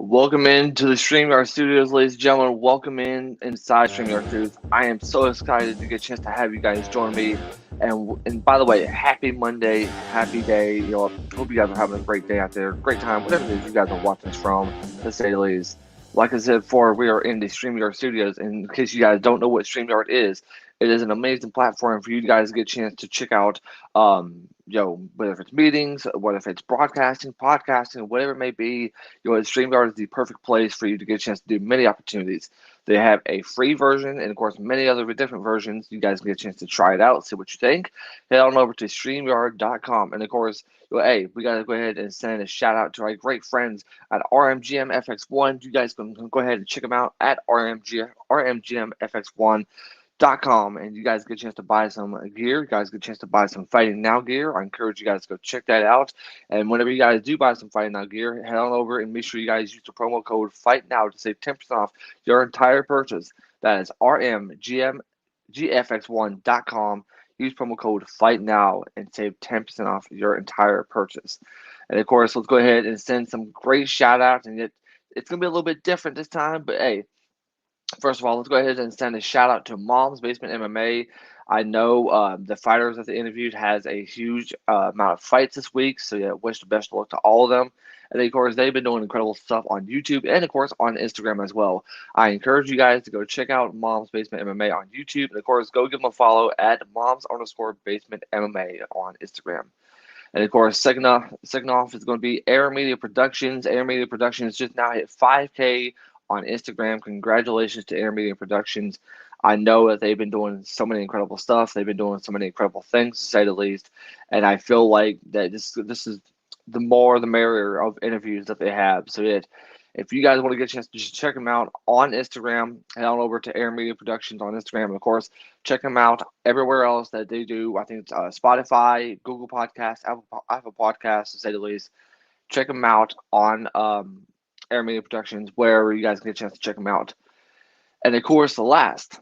Welcome into the StreamYard Studios, ladies and gentlemen. Welcome in inside StreamYard Studios. I am so excited to get a chance to have you guys join me. And by the way, happy Monday, happy day. Hope you guys are having a great day out there, great time, whatever it is you guys are watching this from, to say the least. Like I said before, we are in the StreamYard Studios. And in case you guys don't know what StreamYard is, it is an amazing platform for you guys to get a chance to check out whether if it's meetings, whether if it's broadcasting, podcasting, whatever it may be. StreamYard is the perfect place for you to get a chance to do many opportunities. They have a free version and, of course, many other different versions. You guys can get a chance to try it out, see what you think. Head on over to StreamYard.com. And, of course, hey, we got to go ahead and send a shout out to our great friends at RMGMFX1. You guys can go ahead and check them out at RMGMFX1.com, and you guys get a chance to buy some gear. You guys get a chance to buy some Fighting Now gear. I encourage you guys to go check that out. And whenever you guys do buy some Fighting Now gear, head on over and make sure you guys use the promo code Fight Now to save 10% off your entire purchase. That is RMGMGFX1.com. Use promo code Fight Now and save 10% off your entire purchase. And of course, let's go ahead and send some great shout outs. And it's going to be a little bit different this time, but hey, first of all, let's go ahead and send a shout out to Mom's Basement MMA. I know the fighters that they interviewed has a huge amount of fights this week, so yeah, wish the best of luck to all of them. And then, of course, they've been doing incredible stuff on YouTube and, of course, on Instagram as well. I encourage you guys to go check out Mom's Basement MMA on YouTube. And, of course, go give them a follow at Moms_Basement MMA on Instagram. And, of course, second off is going to be Air Media Productions. Air Media Productions just now hit 5K on Instagram. Congratulations to Air Media Productions. I know that they've been doing so many incredible stuff. They've been doing so many incredible things, to say the least. And I feel like that this is the more the merrier of interviews that they have. So if you guys want to get a chance to just check them out on Instagram, head on over to Air Media Productions on Instagram. And of course, check them out everywhere else that they do. I think it's Spotify, Google Podcasts, Apple Podcasts, to say the least. Check them out on Air Media Productions, wherever you guys get a chance to check them out. And of course, the last,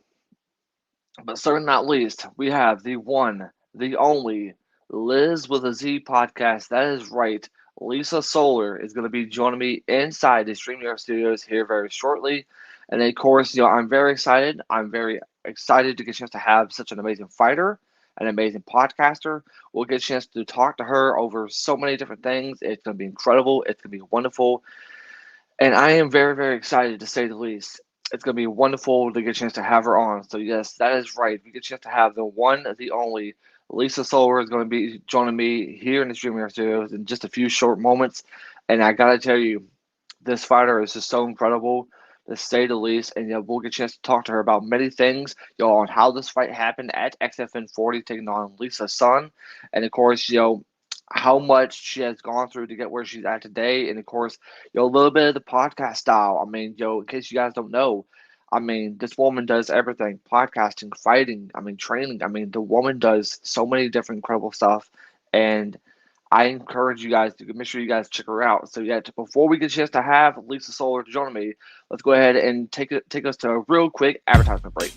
but certainly not least, we have the one, the only Liz with a Z podcast. That is right. Liza Soler is going to be joining me inside the StreamYard Studios here very shortly. And of course, I'm very excited. I'm very excited to get a chance to have such an amazing fighter, an amazing podcaster. We'll get a chance to talk to her over so many different things. It's going to be incredible. It's going to be wonderful. And I am very, very excited, to say the least. It's going to be wonderful to get a chance to have her on. So, yes, that is right. We get a chance to have the one, the only, Liza Soler is going to be joining me here in the StreamYard Studios in just a few short moments. And I got to tell you, this fighter is just so incredible, to say the least. And we'll get a chance to talk to her about many things, on how this fight happened at XFN 40, taking on Lisa Sun. And, of course, how much she has gone through to get where she's at today. And of course, a little bit of the podcast style. I mean, in case you guys don't know, I mean, this woman does everything: podcasting, fighting, training. I mean, the woman does so many different incredible stuff. And I encourage you guys to make sure you guys check her out. So before we get a chance to have Liza Soler to join me, let's go ahead and take us to a real quick advertisement break.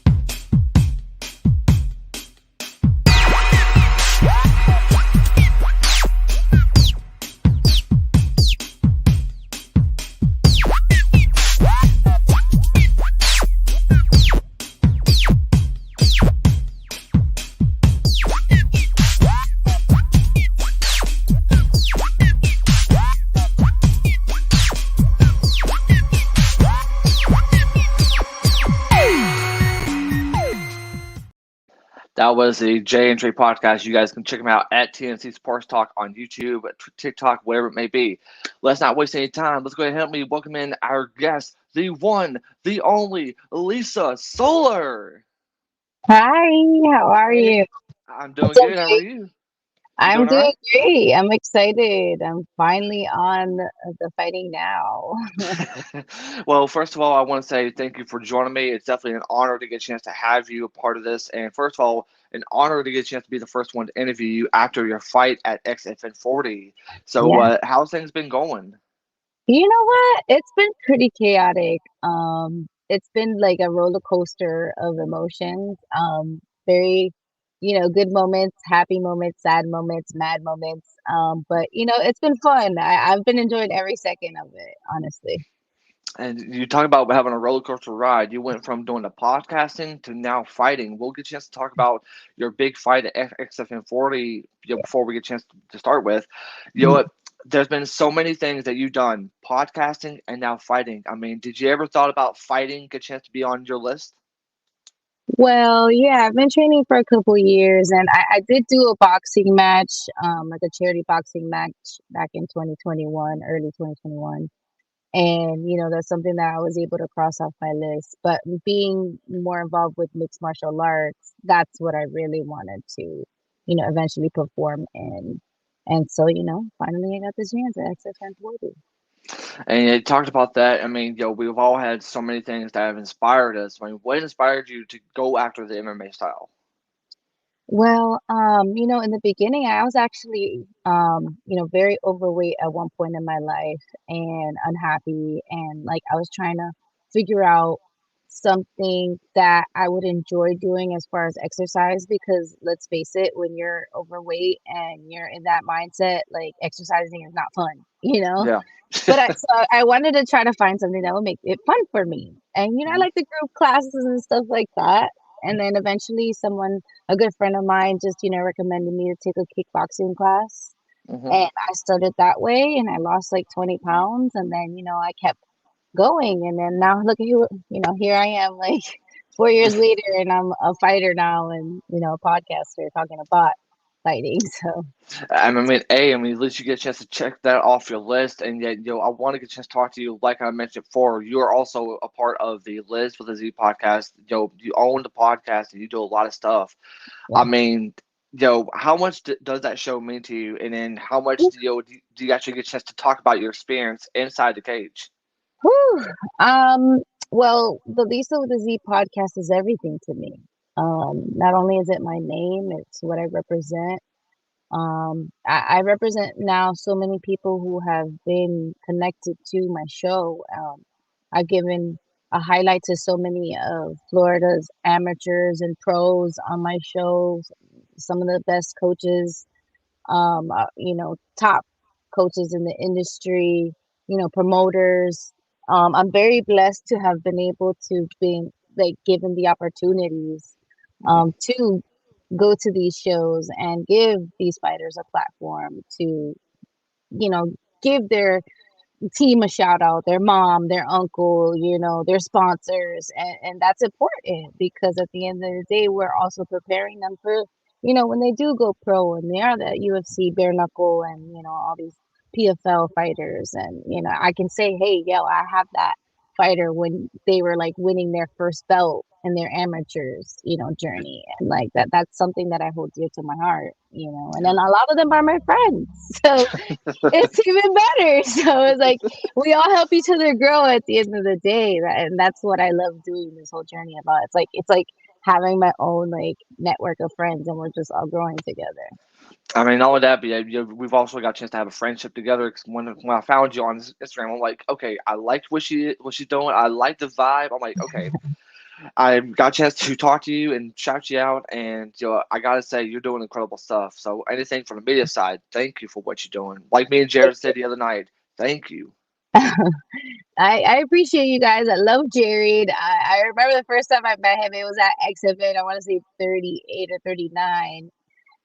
That was the Jay and Trey podcast. You guys can check them out at TNC Sports Talk on YouTube, TikTok, whatever it may be. Let's not waste any time. Let's go ahead and help me welcome in our guest, the one, the only, Liza Soler. Hi, how are you? I'm doing good. How are you? I'm Doing all doing right? great. I'm excited. I'm finally on the Fighting Now. Well, first of all, I want to say thank you for joining me. It's definitely an honor to get a chance to have you a part of this. And first of all, an honor to get a chance to be the first one to interview you after your fight at XFN 40. So, Yeah. how's things been going? You know what? It's been pretty chaotic. It's been like a roller coaster of emotions. Very, good moments, happy moments, sad moments, mad moments. But it's been fun. I've been enjoying every second of it, honestly. And you talk about having a roller coaster ride. You went from doing the podcasting to now fighting. We'll get a chance to talk about your big fight at XFN 40, before we get a chance to start with. You know what? There's been so many things that you've done, podcasting and now fighting. I mean, did you ever thought about fighting, get a chance to be on your list? Well, yeah, I've been training for a couple years, and I did do a boxing match, like a charity boxing match back in 2021, early 2021. And, that's something that I was able to cross off my list. But being more involved with mixed martial arts, that's what I really wanted to, eventually perform in. And so, finally I got this chance at XFN 40. And you talked about that. I mean, we've all had so many things that have inspired us. I mean, what inspired you to go after the MMA style? Well, in the beginning, I was actually, very overweight at one point in my life and unhappy. And like, I was trying to figure out something that I would enjoy doing as far as exercise, because let's face it, when you're overweight and you're in that mindset, like exercising is not fun, you know? Yeah. But I wanted to try to find something that would make it fun for me. And, I Hmm. like the group classes and stuff like that. And then eventually a good friend of mine just, recommended me to take a kickboxing class. Hmm. And I started that way and I lost like 20 pounds. And then, I kept going. And then now look at you, here I am like 4 years later and I'm a fighter now and, a podcaster talking about fighting. So, I mean, at least you get a chance to check that off your list, and yet, I want to get a chance to talk to you. Like I mentioned before, you are also a part of the Liz with a Z podcast. You own the podcast, and you do a lot of stuff. I yeah. mean, how much does that show mean to you? And then how much do you actually get a chance to talk about your experience inside the cage? Whew. Um, well, the Lisa with a Z podcast is everything to me. Not only is it my name, it's what I represent. I represent now so many people who have been connected to my show. I've given a highlight to so many of Florida's amateurs and pros on my shows, some of the best coaches, top coaches in the industry, promoters. I'm very blessed to have been able to be like given the opportunities Hmm. to go to these shows and give these fighters a platform to, you know, give their team a shout out, their mom, their uncle, their sponsors. And that's important because at the end of the day, we're also preparing them for, when they do go pro and they are the UFC bare knuckle and, all these PFL fighters. And, I can say, hey, yo, I have that fighter when they were like winning their first belt in their amateurs, journey. And like that's something that I hold dear to my heart, and then a lot of them are my friends. So it's even better. So it's like we all help each other grow at the end of the day, and that's what I love doing this whole journey about. It's like having my own like network of friends, and we're just all growing together. I mean, not only that, but yeah, we've also got a chance to have a friendship together. 'Cause when I found you on Instagram, I'm like, okay, I liked what she's doing. I like the vibe. I'm like, okay, I got a chance to talk to you and shout you out, and I gotta say, you're doing incredible stuff. So anything from the media side, thank you for what you're doing. Like me and Jared said the other night, thank you. I appreciate you guys. I love Jared. I remember the first time I met him, it was at Exhibit. I want to say 38 or 39.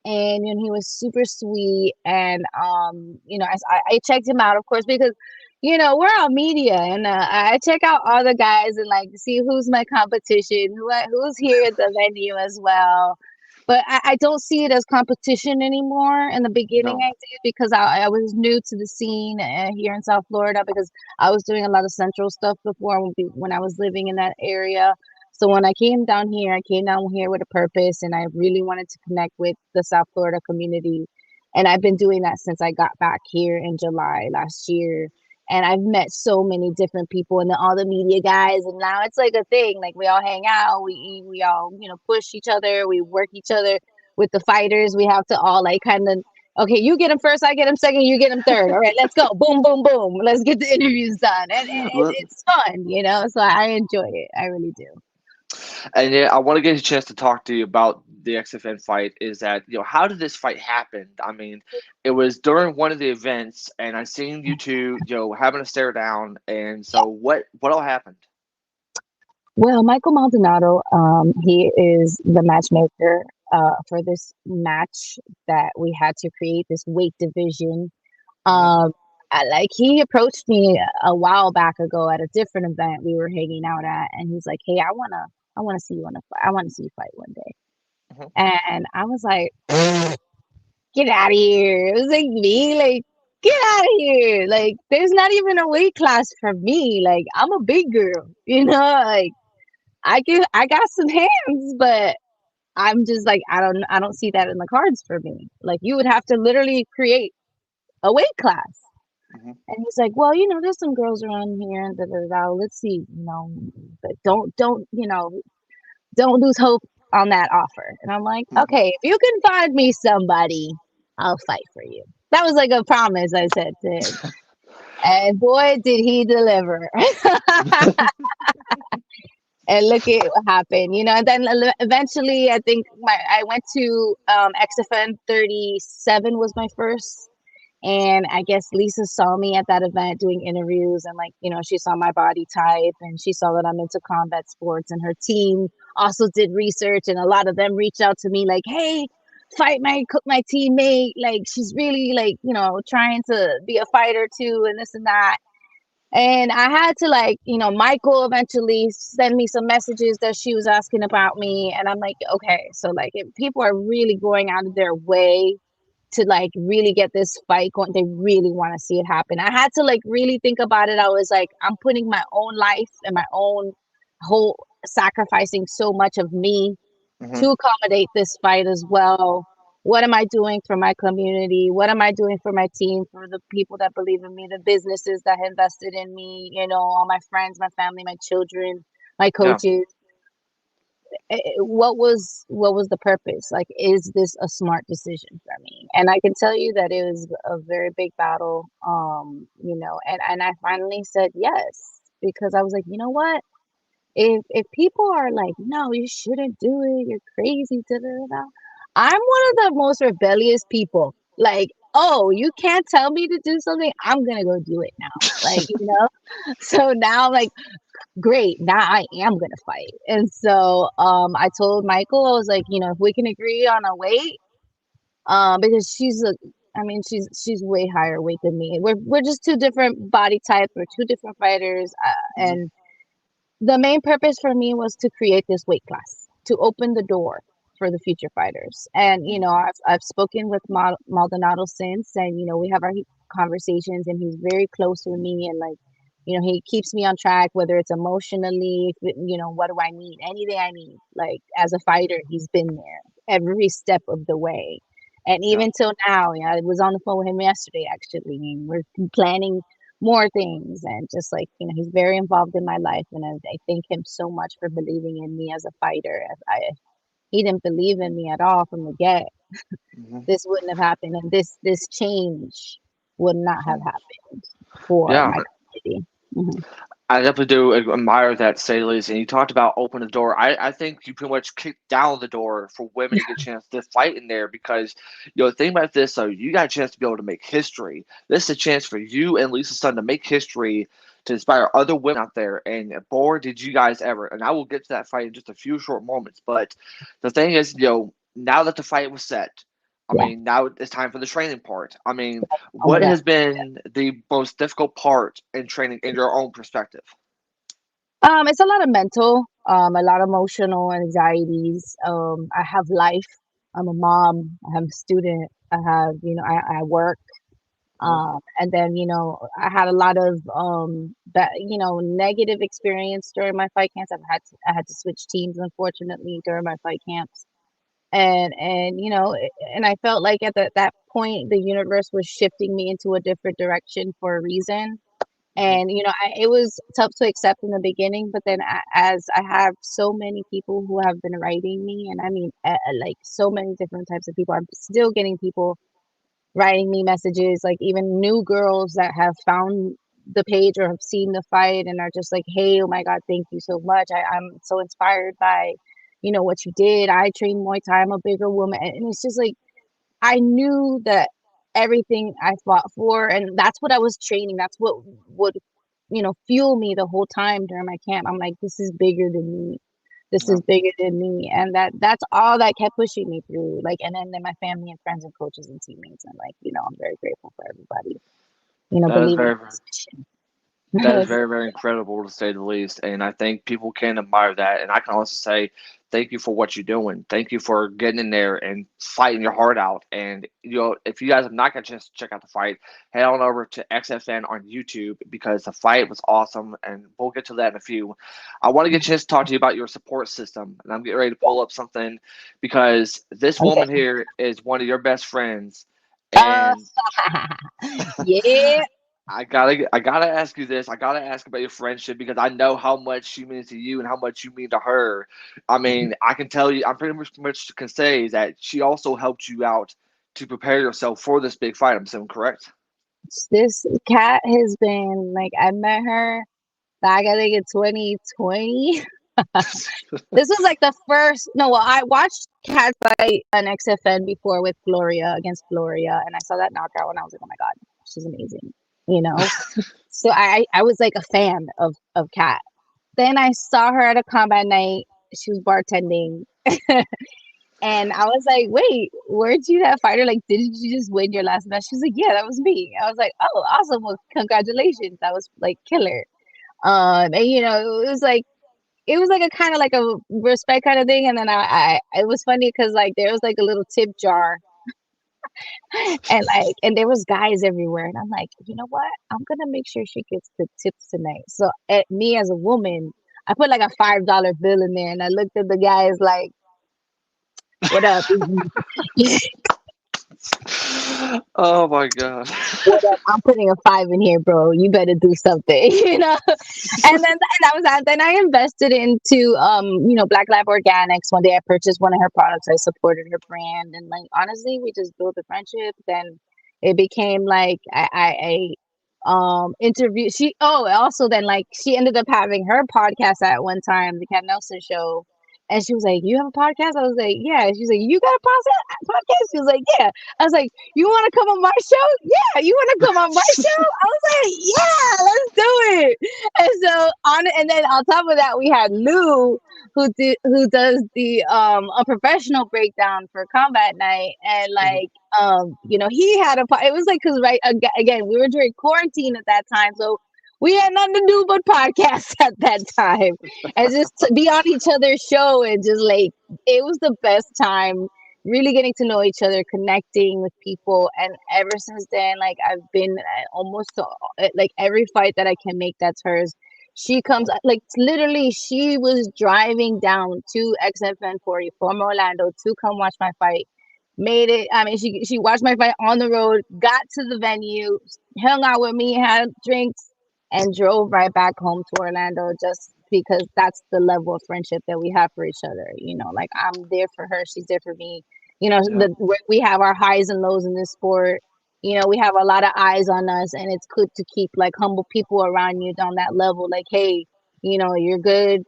And he was super sweet. And I checked him out, of course, because we're on media, and I check out all the guys and like see who's my competition, who's here at the venue as well. But I don't see it as competition anymore. In the beginning, No. I did because I was new to the scene here in South Florida because I was doing a lot of Central stuff before when I was living in that area. So when I came down here with a purpose, and I really wanted to connect with the South Florida community. And I've been doing that since I got back here in July last year. And I've met so many different people and then all the media guys. And now it's like a thing. Like we all hang out, we eat, we all, push each other, we work each other with the fighters. We have to all like kind of, okay, you get them first, I get them second, you get them third. All right, let's go. Boom, boom, boom. Let's get the interviews done. And Look, it's fun. So I enjoy it. I really do. And yeah, I want to get a chance to talk to you about the XFN fight. Is that how did this fight happen? I mean, it was during one of the events, and I seen you two having a stare down. And so what all happened? Well, Michael Maldonado, he is the matchmaker for this match that we had to create this weight division. Hmm. Um, like he approached me a while back ago at a different event we were hanging out at, and he's like, "Hey, I wanna see you in a fight. I want to see you fight one day." Hmm. And I was like, "Get out of here!" It was like me, like, "Get out of here!" Like, there's not even a weight class for me. Like, I'm a big girl, you know. Like, I got some hands, but I'm just like, I don't see that in the cards for me. Like, you would have to literally create a weight class. Hmm. And he's like, "Well, there's some girls around here and da da da. Let's see, but don't, don't lose hope on that offer." And I'm like, Hmm. "Okay, if you can find me somebody, I'll fight for you." That was like a promise I said to him. And boy, did he deliver. And look at what happened, and then eventually I think I went to XFN 37 was my first. And I guess Lisa saw me at that event doing interviews, and like, she saw my body type and she saw that I'm into combat sports, and her team also did research, and a lot of them reached out to me like, "Hey, fight my teammate. Like, she's really like, trying to be a fighter too, and this and that." And I had to like, Michael eventually send me some messages that she was asking about me, and I'm like, okay, so like if people are really going out of their way to like really get this fight going. They really want to see it happen. I had to like really think about it. I was like, I'm putting my own life and my own whole sacrificing so much of me Hmm. to accommodate this fight as well. What am I doing for my community? What am I doing for my team, for the people that believe in me, the businesses that invested in me, all my friends, my family, my children, my Yeah. coaches? What was the purpose? Like, is this a smart decision for me? And I can tell you that it was a very big battle. And I finally said yes, because I was like, you know what, if people are like, no, you shouldn't do it, you're crazy, da, da, da, da. I'm one of the most rebellious people. Like, oh, you can't tell me to do something, I'm gonna go do it now. Like, so now, like, great, now I am gonna fight. And so I told Michael, I was like, if we can agree on a weight, because she's way higher weight than me. We're just two different body types, we're two different fighters, Hmm. and the main purpose for me was to create this weight class, to open the door for the future fighters. And I've spoken with Maldonado since, and we have our conversations, and he's very close with me, and like, he keeps me on track, whether it's emotionally, what do I need, anything I need. Like, as a fighter, he's been there every step of the way. And Yeah. even till now, I was on the phone with him yesterday, actually, and we're planning more things, and just like, he's very involved in my life, and I thank him so much for believing in me as a fighter. If he didn't believe in me at all from the get, Hmm. this wouldn't have happened, and this change would not have Hmm. happened for Yeah. my community. Hmm. I definitely do admire that, to say the least. And you talked about open the door. I think you pretty much kicked down the door for women to get a chance to fight in there, because, think about this. So you got a chance to be able to make history. This is a chance for you and Lisa Sun to make history, to inspire other women out there. And boy, did you guys ever. And I will get to that fight in just a few short moments. But the thing is, now that the fight was set, I Yeah. mean, now it's time for the training part. I mean, Oh my what god. has been the most difficult part in training in your own perspective? It's a lot of mental, a lot of emotional anxieties. I have life. I'm a mom. I have a student. I have, I work. Mhm. And then, I had a lot of negative experience during my fight camps. I had to switch teams, unfortunately, during my fight camps. And and I felt like at that point the universe was shifting me into a different direction for a reason. Mhm. And it was tough to accept in the beginning, but then as I have so many people who have been writing me, and I mean, like, so many different types of people, I'm still getting people writing me messages, like even new girls that have found the page or have seen the fight and are just like, hey, oh my God, thank you so much. I'm so inspired by, what you did. I train Muay Thai. I'm a bigger woman. And it's just like, I knew that everything I fought for, and that's what I was training. That's what would, fuel me the whole time during my camp. I'm like, this is bigger than me. This Yeah, is bigger than me. And that's all that kept pushing me through. Like, and then my family and friends and coaches and teammates. And like, I'm very grateful for everybody, that is believing very, in this mission. that is That's- very, very incredible to say the least. And I think people can admire that. And I can also say thank you for what you're doing. Thank you for getting in there and fighting your heart out. And, if you guys have not got a chance to check out the fight, head on over to XFN on YouTube because the fight was awesome. And we'll get to that in a few. I want to get a chance to talk to you about your support system. And I'm getting ready to pull up something because this okay. woman here is one of your best friends. Uh, And yeah. I gotta ask you this. I gotta ask about your friendship because I know how much she means to you and how much you mean to her. I mean, I can tell you, I'm pretty much can say that she also helped you out to prepare yourself for this big fight. I'm saying correct? This cat has been like, I met her back, I think, in 2020. This was like the first. No, well, I watched Cat fight on XFN before with Gloria against Gloria, and I saw that knockout, and I was like, oh my God, she's amazing. You know, so I was like a fan of Cat. Then I saw her at a combat night. She was bartending. And I was like, wait, weren't you that fighter? Like, didn't you just win your last match? She was like, yeah, that was me. I was like, oh, awesome. Well, congratulations. That was like killer. And it was like a kind of like a respect kind of thing. And then it was funny because like there was like a little tip jar, and there was guys everywhere. And I'm like, you know what? I'm gonna make sure she gets the tips tonight. So at me as a woman, I put like a $5 bill in there, and I looked at the guys like, what up? Oh my God. What up? I'm putting a five in here, bro. You better do something, Then I invested into Black Lab Organics. One day I purchased one of her products. I supported her brand, and like honestly, we just built a friendship. Then it became like I interview. Also then like she ended up having her podcast at one time, the Cat Nelson Show. And she was like, "You have a podcast?" I was like, "Yeah." She's like, "You got a podcast?" She was like, "Yeah." I was like, "You want to come on my show?" "Yeah." "You want to come on my show?" I was like, "Yeah, let's do it." And then on top of that, we had Lou, who does the a professional breakdown for Combat Night, and like he had it was like because right again we were during quarantine at that time, so we had nothing to do but podcasts at that time, and just to be on each other's show, and just like it was the best time really getting to know each other, connecting with people. And ever since then, like I've been almost to like every fight that I can make that's hers. She comes like literally she was driving down to XFN40 from Orlando to come watch my fight. Made it. I mean, she watched my fight on the road, got to the venue, hung out with me, had drinks, and drove right back home to Orlando, just because that's the level of friendship that we have for each other. Like I'm there for her, she's there for me. Yeah. We have our highs and lows in this sport. We have a lot of eyes on us, and it's good to keep like humble people around you on that level. Like, hey, you're good.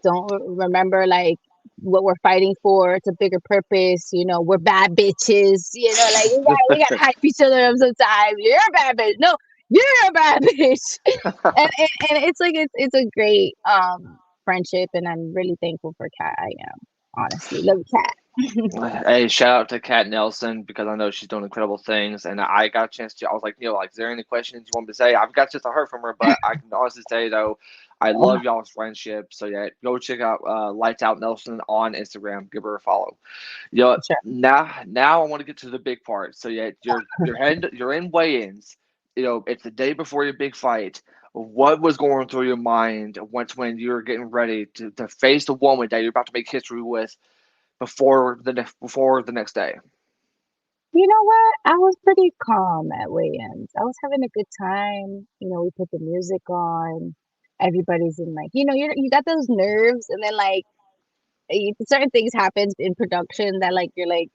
Don't remember like what we're fighting for. It's a bigger purpose. We're bad bitches. Like we gotta hype each other up sometimes. You're a bad bitch. No, you're a bad bitch. And it's like it's a great friendship, and I'm really thankful for Kat. I am honestly love Kat. Hey, shout out to Kat Nelson because I know she's doing incredible things, and I got a chance to. I was like, like, is there any questions you want me to say? I've got just to heard from her, but I can honestly say though, I love y'all's friendship. So yeah, go check out Lights Out Nelson on Instagram. Give her a follow. Sure. Now I want to get to the big part. So yeah, you're in weigh-ins. It's the day before your big fight. What was going through your mind once when you were getting ready to face the woman that you're about to make history with before the next day? You know what? I was pretty calm at weigh-ins. I was having a good time. We put the music on. Everybody's in like, you got those nerves, and then like certain things happen in production that like you're like,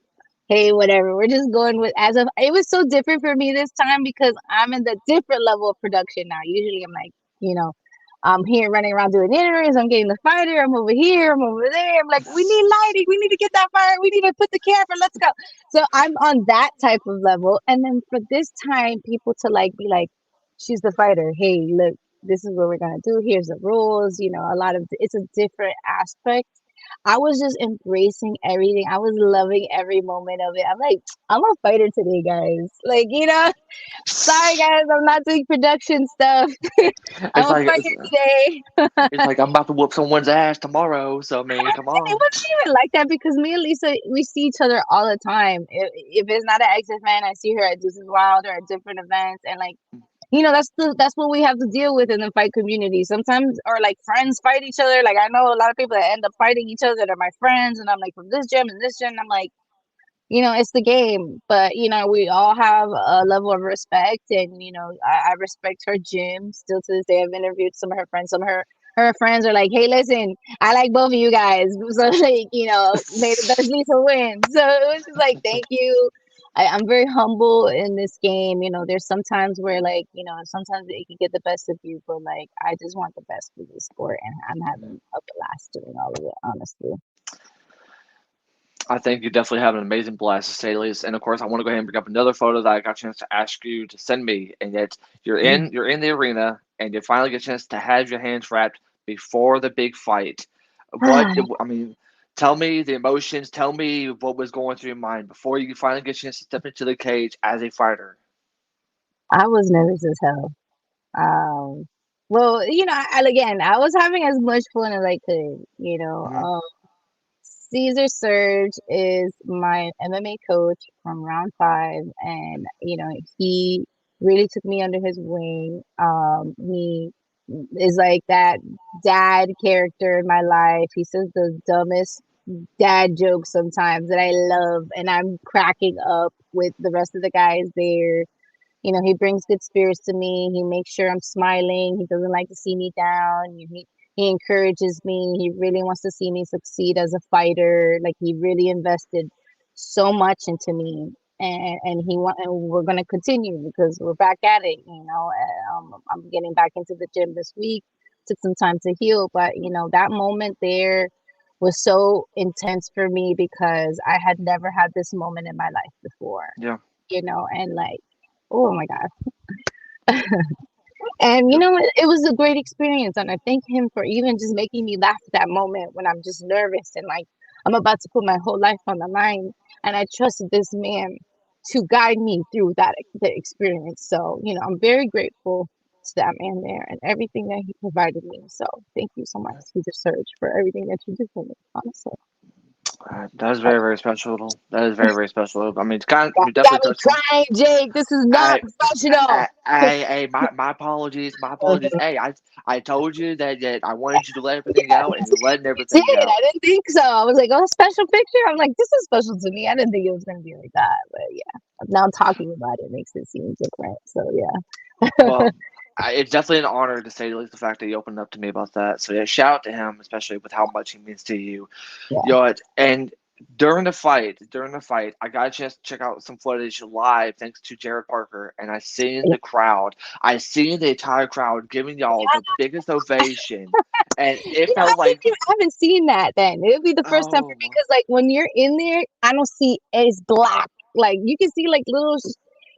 hey, whatever. We're just going with as of it was so different for me this time because I'm in the different level of production now. Usually I'm like, you know, I'm here running around doing interviews, I'm getting the fighter, I'm over here, I'm over there. I'm like, we need lighting, we need to get that fire, we need to put the camera, let's go. So I'm on that type of level. And then for this time, people to like be like, she's the fighter. Hey, look, this is what we're gonna do. Here's the rules. You know, a lot of it's a different aspect. I was just embracing everything. I was loving every moment of it. I'm like, I'm a fighter today, guys. Like, sorry guys, I'm not doing production stuff. It's I'm a like fighter today. it's like I'm about to whoop someone's ass tomorrow. So I mean, come And it on. wasn't even like that because me and Lisa, we see each other all the time. If it's not an X event, I see her at Deuces Wild or at different events, and like that's what we have to deal with in the fight community. Sometimes, or like friends fight each other. Like I know a lot of people that end up fighting each other that are my friends, and I'm like from this gym and this gym. And I'm like, it's the game, but we all have a level of respect, and I respect her gym still to this day. I've interviewed some of her friends. Some of her friends are like, "Hey, listen, I like both of you guys, so like, may the best Lisa win." So it was just like, thank you. I'm very humble in this game. There's sometimes where like, sometimes it can get the best of you, but like, I just want the best for the sport, and I'm having a blast doing all of it, honestly. I think you definitely have an amazing blast, to say the least. And of course, I want to go ahead and bring up another photo that I got a chance to ask you to send me. And yet, you're in the arena, and you finally get a chance to have your hands wrapped before the big fight. I mean, tell me the emotions. Tell me what was going through your mind before you finally get a chance to step into the cage as a fighter. I was nervous as hell. Um, well, again, I was having as much fun as I could. Hmm. Caesar Surge is my MMA coach from round five, and he really took me under his wing. He is like that dad character in my life. He says the dumbest dad jokes sometimes that I love, and I'm cracking up with the rest of the guys there. He brings good spirits to me. He makes sure I'm smiling. He doesn't like to see me down. He encourages me. He really wants to see me succeed as a fighter. Like he really invested so much into me, and we're gonna continue because we're back at it. I'm getting back into the gym this week. Took some time to heal, but that moment there was so intense for me because I had never had this moment in my life before. Yeah. And like, oh my God. And Yep. it was a great experience. And I thank him for even just making me laugh at that moment when I'm just nervous and like I'm about to put my whole life on the line. And I trusted this man to guide me through the experience. So, I'm very grateful to that man there and everything that he provided me. So thank you so much, Caesar Surge, for everything that you do for me, honestly. That is very, very special. That is very, very special. I mean, it's kind of, you You got definitely me touched on. crying, Jake. This is not I, professional. my apologies, my apologies. Hey, I told you that I wanted you to let everything Yeah, out, and you're letting you everything did. I out. didn't think so. I was like, oh, special picture. I'm like, this is special to me. I didn't think it was gonna be like that, but yeah. Now talking about it makes it seem different. So yeah. Well, it's definitely an honor to say at least the fact that he opened up to me about that. So yeah, shout out to him, especially with how much he means to you. Yeah. And during the fight, I got a chance to check out some footage live thanks to Jared Parker, and I seen Yeah. the crowd. I seen the entire crowd giving y'all the biggest ovation, and it felt like, I haven't seen that then. It'll be the first time for me oh, because like when you're in there, I don't see it's black. Like you can see like little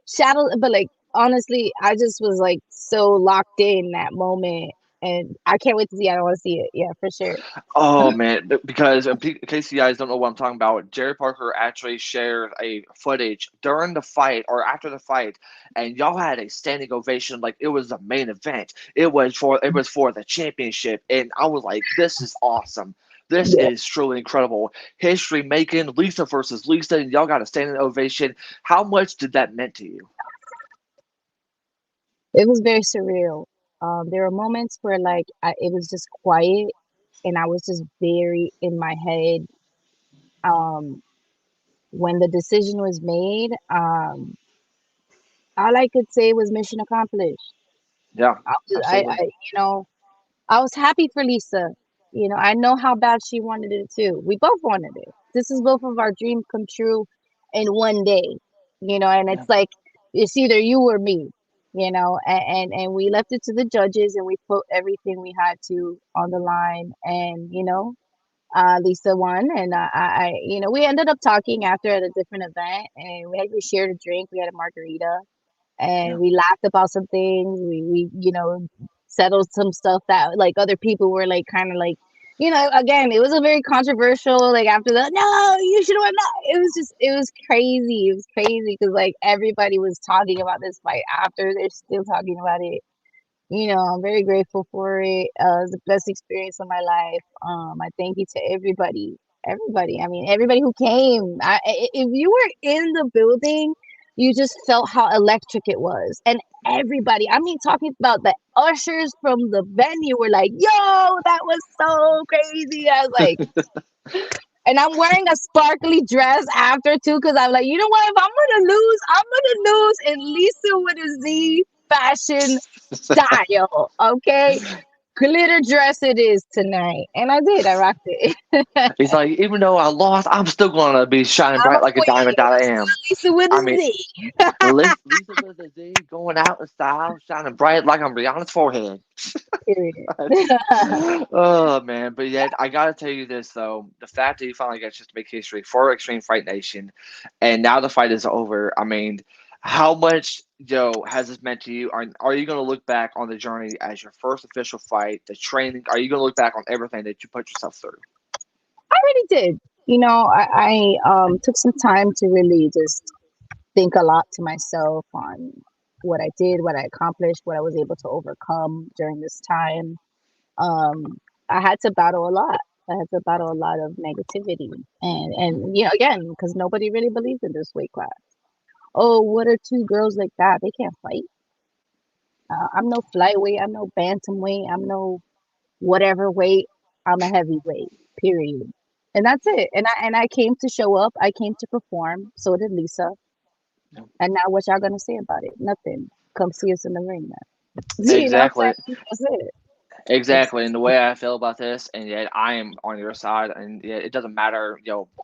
shadows, but like honestly, I just was like so locked in that moment. And I can't wait to see it. I don't want to see it. Yeah, for sure. oh man, because in case you guys don't know what I'm talking about, Jerry Parker actually shared a footage during the fight or after the fight, and y'all had a standing ovation like it was the main event. It was for the championship, and I was like, this is awesome. This Yeah. is truly incredible. History making, Lisa versus Lisa, and y'all got a standing ovation. How much did that mean to you? It was very surreal. There were moments where like it was just quiet and I was just very in my head. Um, when the decision was made, all I could say was mission accomplished. Yeah, I was, absolutely. I was happy for Lisa. I know how bad she wanted it too. We both wanted it. This is both of our dreams come true. in one day, and Yeah. it's like it's either you or me, and we left it to the judges and we put everything we had to on the line, and Lisa won, and we ended up talking after at a different event, and we shared a drink. We had a margarita, and Yeah. we laughed about some things. We settled some stuff that like other people were like kind of like, again, it was a very controversial. Like after that, no, you should have not. It was crazy. It was crazy because like everybody was talking about this fight after. They're still talking about it. I'm very grateful for it. It was the best experience of my life. I thank you to everybody, everybody. I mean, everybody who came. If you were in the building, you just felt how electric it was, and everybody. I mean, talking about the ushers from the venue were like, "Yo, that was so crazy." I was like, and I'm wearing a sparkly dress after too, because I'm like, you know what? If I'm gonna lose at least with a Z fashion style. Okay, glitter dress it is tonight, and I did. I rocked it. He's like, even though I lost, I'm still gonna be shining I'm bright a like a diamond queen. that I I'm am. still Lisa with I a mean, Z. Lisa with a Z going out in style, shining bright like on Rihanna's forehead. Period. Oh man, but yet I gotta tell you this though, the fact that you finally got just to make history for Extreme Fight Nation, and now the fight is over. I mean, how much has this meant to you? Are you gonna look back on the journey as your first official fight, the training? Are you gonna look back on everything that you put yourself through? I already did. I took some time to really just think a lot to myself on what I did, what I accomplished, what I was able to overcome during this time. I had to battle a lot. I had to battle a lot of negativity, and again, because nobody really believes in this weight class. Oh, what are two girls like that? They can't fight. I'm no flyweight. I'm no bantamweight. I'm no whatever weight. I'm a heavyweight. Period. And that's it. And I came to show up. I came to perform. So did Lisa. And now what y'all gonna say about it? Nothing. Come see us in the ring then. What I'm Exactly. saying? That's it. That's Exactly, and the way I feel about this, and yet I am on your side, and yet it doesn't matter,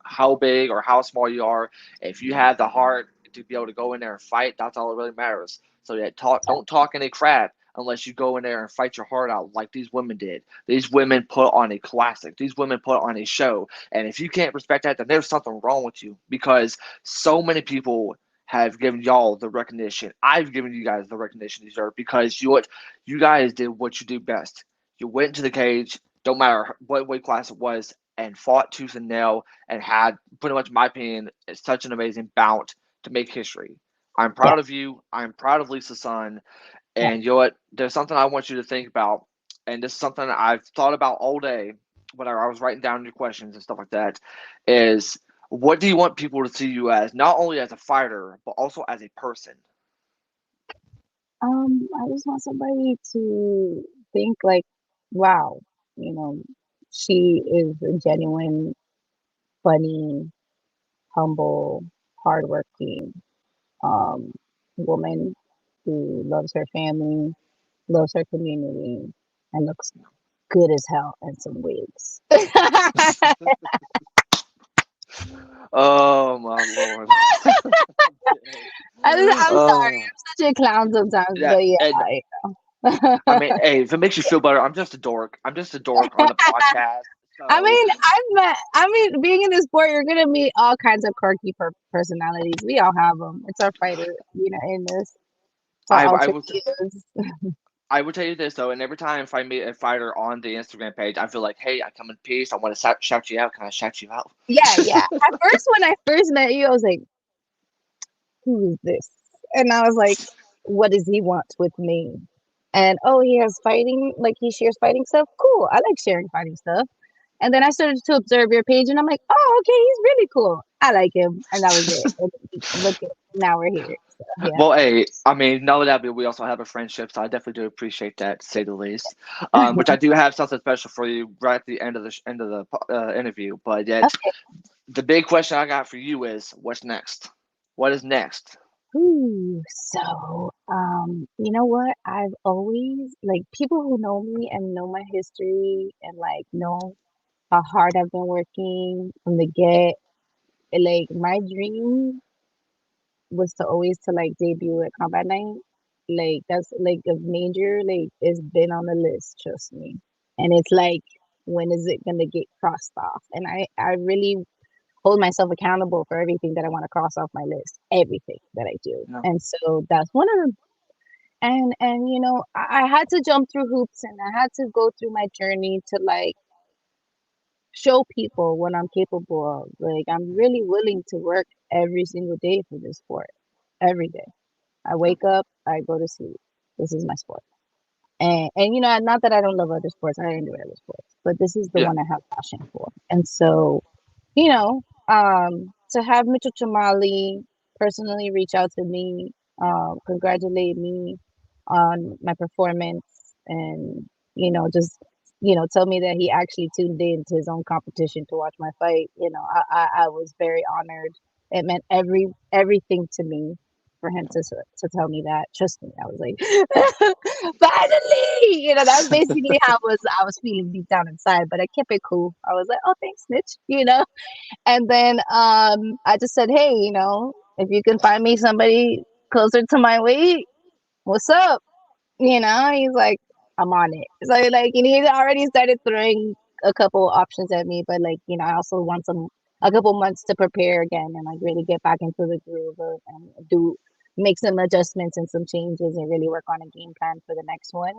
how big or how small you are. If you have the heart to be able to go in there and fight, that's all that really matters. So yeah, don't talk any crap unless you go in there and fight your heart out like these women did. These women put on a classic. These women put on a show, and if you can't respect that, then there's something wrong with you because so many people have given y'all the recognition. I've given you guys the recognition you deserve because you guys did what you do best. You went into the cage, don't matter what weight class it was, and fought tooth and nail and had pretty much, in my opinion, such an amazing bout to make history. I'm yeah, proud of you. I'm proud of Lisa's son. yeah. And you know what? There's something I want you to think about. And this is something I've thought about all day whenever I was writing down your questions and stuff like that. Is what do you want people to see you as, not only as a fighter, but also as a person? I just want somebody to think like, wow, you know, she is a genuine, funny, humble, hardworking, um, woman who loves her family, loves her community, and looks good as hell in some wigs. Oh my lord. I'm sorry, Oh, I'm such a clown sometimes, yeah, but and yeah. I mean, hey, if it makes you feel better, I'm just a dork. I'm just a dork on the podcast. So, Being in this sport, you're gonna meet all kinds of quirky personalities. We all have them. It's our fighter, in this. It's our I alter will egos. I will tell you this though, and every time if I meet a fighter on the Instagram page, I feel like, hey, I come in peace. I want to shout you out. Can I shout you out? Yeah, yeah. At first, when I first met you, I was like, "Who is this?" And I was like, "What does he want with me?" And oh, he has fighting, like he shares fighting stuff. Cool. I like sharing fighting stuff. And then I started to observe your page, and I'm like, oh, okay, he's really cool. I like him, and that was it. And look at now we're here. So yeah. Well, hey, I mean, not only that, but we also have a friendship, so I definitely do appreciate that, to say the least. Which I do have something special for you right at the end of the interview. But yet, Okay. the big question I got for you is, what's next? What is next? Ooh, so you know what? I've always like people who know me and know my history and like know how hard I've been working from the get. like my dream was to always to like debut at combat night. Like that's like a major, like it's been on the list, trust me. And it's like, when is it gonna get crossed off? And I really hold myself accountable for everything that I want to cross off my list, everything that I do. No, And so that's one of them. And I had to jump through hoops, and I had to go through my journey to like show people what I'm capable of. Like I'm really willing to work every single day for this sport. Every day. I no, wake up, I go to sleep. This is my sport. And not that I don't love other sports, I enjoy other sports, but this is the yeah, one I have passion for. And so, you know, to have Mitchell Chamali personally reach out to me, congratulate me on my performance, and just tell me that he actually tuned in to his own competition to watch my fight. I was very honored. It meant everything to me for him to tell me that. Trust me, I was like, finally, that's basically how I was feeling deep down inside. But I kept it cool. I was like, oh, thanks, Mitch. And then I just said, hey, if you can find me somebody closer to my weight, what's up? He's like, I'm on it. So like, he's already started throwing a couple options at me, but like, I also want a couple months to prepare again and like really get back into the groove and do make some adjustments and some changes and really work on a game plan for the next one.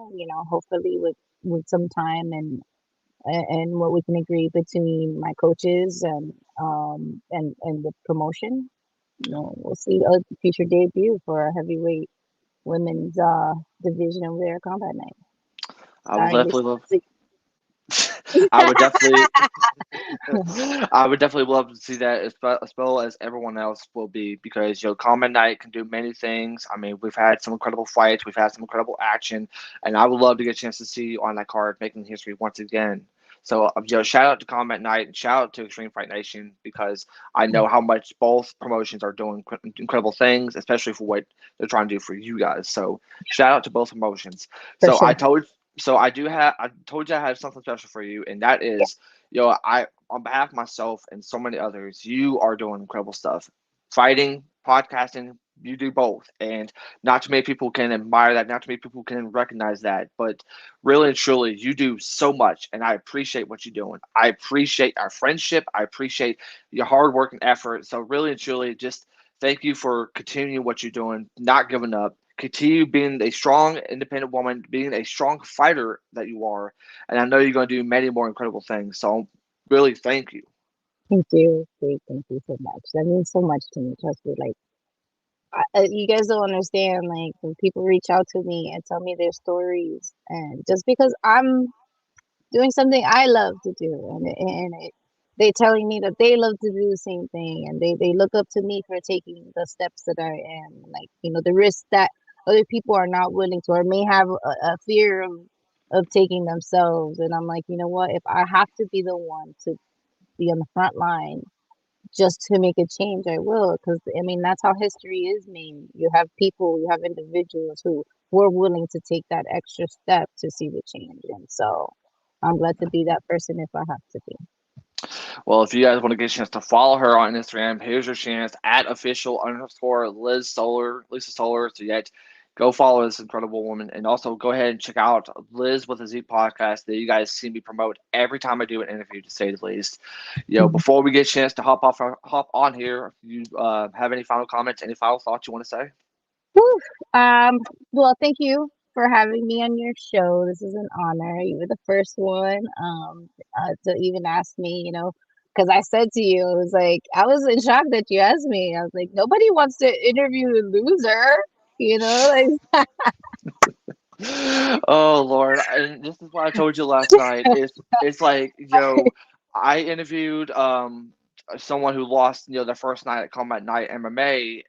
Hopefully with some time and what we can agree between my coaches and the promotion. We'll see a future debut for a heavyweight women's division over there at Combat Night, I would starring definitely Lisa love. Soler. I would definitely, I would definitely love to see that as well as everyone else will be because Common Knight can do many things. I mean, we've had some incredible fights, we've had some incredible action, and I would love to get a chance to see you on that card making history once again. So, shout out to Combat Night and shout out to Extreme Fight Nation because I know how much both promotions are doing incredible things, especially for what they're trying to do for you guys. So, shout out to both promotions. For So, sure. I told you I have something special for you, and that Yeah. is I on behalf of myself and so many others, you are doing incredible stuff. Fighting, podcasting, you do both. And not too many people can admire that, not too many people can recognize that. But really and truly, you do so much. And I appreciate what you're doing. I appreciate our friendship. I appreciate your hard work and effort. So really and truly, just thank you for continuing what you're doing, not giving up. Continue being a strong, independent woman, being a strong fighter that you are, and I know you're going to do many more incredible things. So, really, thank you. Thank you. Thank you so much. That means so much to me. Trust me. Like, you guys don't understand. Like, when people reach out to me and tell me their stories, and just because I'm doing something I love to do, they telling me that they love to do the same thing, and they look up to me for taking the steps that I am, like the risks that other people are not willing to or may have a fear of taking themselves. And I'm like, you know what? If I have to be the one to be on the front line just to make a change, I will, because I mean that's how history is made. You have people, you have individuals who were willing to take that extra step to see the change, and so I'm glad to be that person if I have to be. Well, if you guys want to get a chance to follow her on Instagram, here's your chance at official underscore Liz Soler, Lisa Soler. So, yet go follow this incredible woman. And also go ahead and check out Liz with a Z podcast that you guys see me promote every time I do an interview, to say the least. Mhm. Before we get a chance to hop on here, you have any final comments, any final thoughts you want to say? Whew. Well, thank you for having me on your show. This is an honor. You were the first one to even ask me, because I said to you, it was like, I was in shock that you asked me. I was like, nobody wants to interview a loser, like, Oh Lord, and this is what I told you last night. It's like I interviewed someone who lost their first night at Combat Night MMA,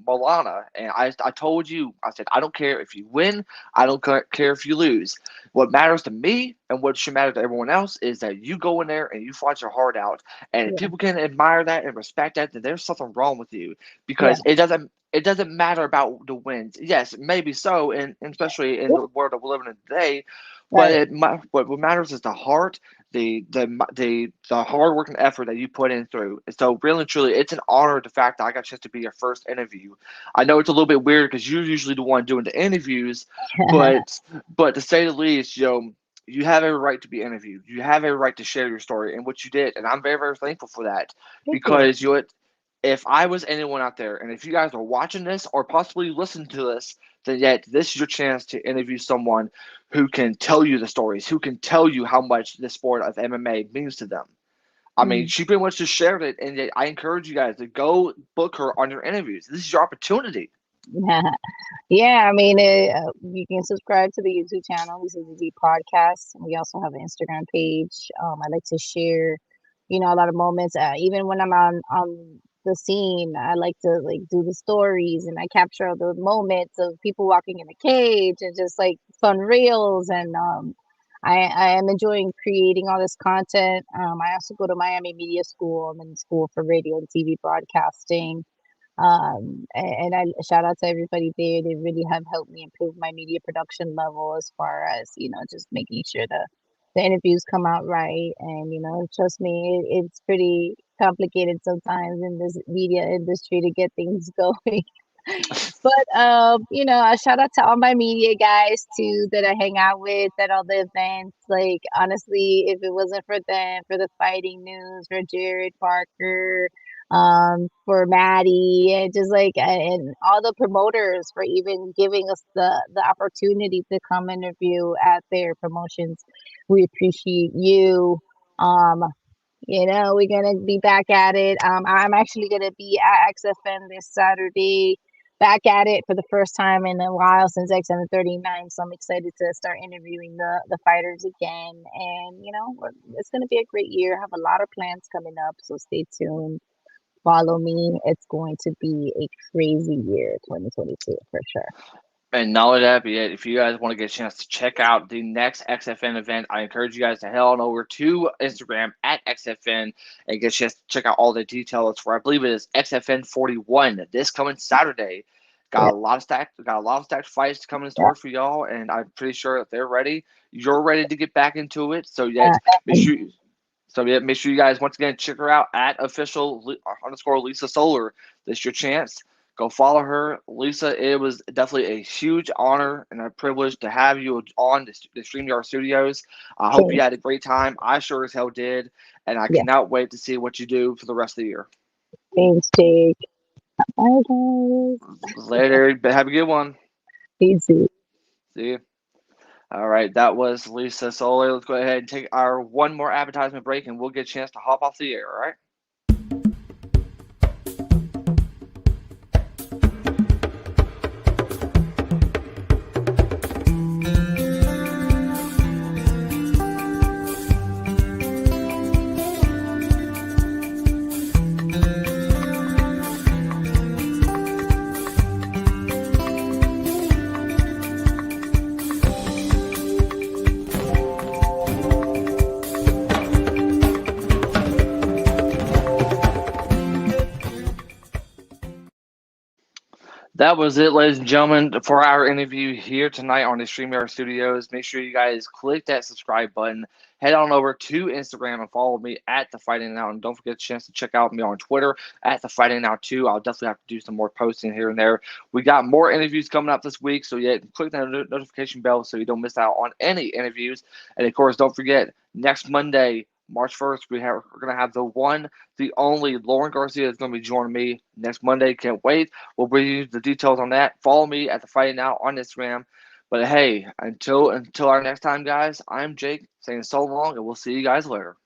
Milana, and I told you, I said, I don't care if you win, I don't care if you lose. What matters to me and what should matter to everyone else is that you go in there and you fight your heart out. And if yeah, people can admire that and respect that, then there's something wrong with you yeah, because it doesn't matter about the wins. Yes, maybe so, and especially in yeah, the world that we're living in today. But right, what matters is the heart. the hard work and effort that you put in through. And so really and truly, it's an honor the fact that I got a chance to be your first interview. I know it's a little bit weird because you're usually the one doing the interviews, but to say the least, you have every right to be interviewed. You have every right to share your story and what you did, and I'm very, very thankful for that. Thank you. Because if I was anyone out there, and if you guys are watching this or possibly listening to this, then yet this is your chance to interview someone who can tell you the stories, who can tell you how much the sport of MMA means to them. I mean, Mm. she pretty much just shared it, and yet I encourage you guys to go book her on your interviews. This is your opportunity. Yeah, I mean, you can subscribe to the YouTube channel. This is the podcast. We also have an Instagram page. I like to share, a lot of moments. Even when I'm on the scene, I like to like do the stories, and I capture all the moments of people walking in a cage and just like fun reels. And I am enjoying creating all this content. I also go to Miami Media School. I'm in school for radio and TV broadcasting. And I shout out to everybody there. They really have helped me improve my media production level as far as, just making sure the interviews come out right. And, trust me, it's pretty complicated sometimes in this media industry to get things going. But a shout out to all my media guys too that I hang out with at all the events. Like honestly, if it wasn't for them, for the fighting news, for Jared Parker, for Maddie, and just like and all the promoters for even giving us the opportunity to come interview at their promotions. We appreciate you. Um, we're gonna be back at it. I'm actually gonna be at XFN this Saturday, back at it for the first time in a while since XM39. So I'm excited to start interviewing the fighters again. And it's gonna be a great year. I have a lot of plans coming up, so stay tuned. Follow me. It's going to be a crazy year, 2022 for sure. And not only that, but yet, if you guys want to get a chance to check out the next XFN event, I encourage you guys to head on over to Instagram at XFN and get a chance to check out all the details for, I believe it is XFN 41 this coming Saturday. Yeah, Got a lot of stacked fights coming in yeah. store for y'all, and I'm pretty sure if they're ready, you're ready to get back into it. Make And sure make sure you guys once again check her out at official underscore Liza Soler. This is your chance. Go follow her, Lisa. It was definitely a huge honor and a privilege to have you on the StreamYard Studios. I hope you thanks. had a great time. I sure as hell did, and I Yeah, cannot wait to see what you do for the rest of the year. thanks, Jake. Bye, guys. Later, but have a good one. Easy. See you. All right, that was Lisa Soler. Let's go ahead and take our one more advertisement break, and we'll get a chance to hop off the air. All right. That was it, ladies and gentlemen, for our interview here tonight on the StreamYard Studios. Make sure you guys click that subscribe button. Head on over to Instagram and follow me at The Fighting Out. And don't forget a chance to check out me on Twitter at The Fighting Out too. I'll definitely have to do some more posting here and there. We got more interviews coming up this week, so yeah, click that notification bell so you don't miss out on any interviews. And of course, don't forget, next Monday, March 1st, we're going to have the one, the only Lauren Garcia is going to be joining me next Monday. Can't wait. We'll bring you the details on that. Follow me at The Fighting Out on Instagram. But hey, until our next time, guys, I'm Jake saying so long, and we'll see you guys later.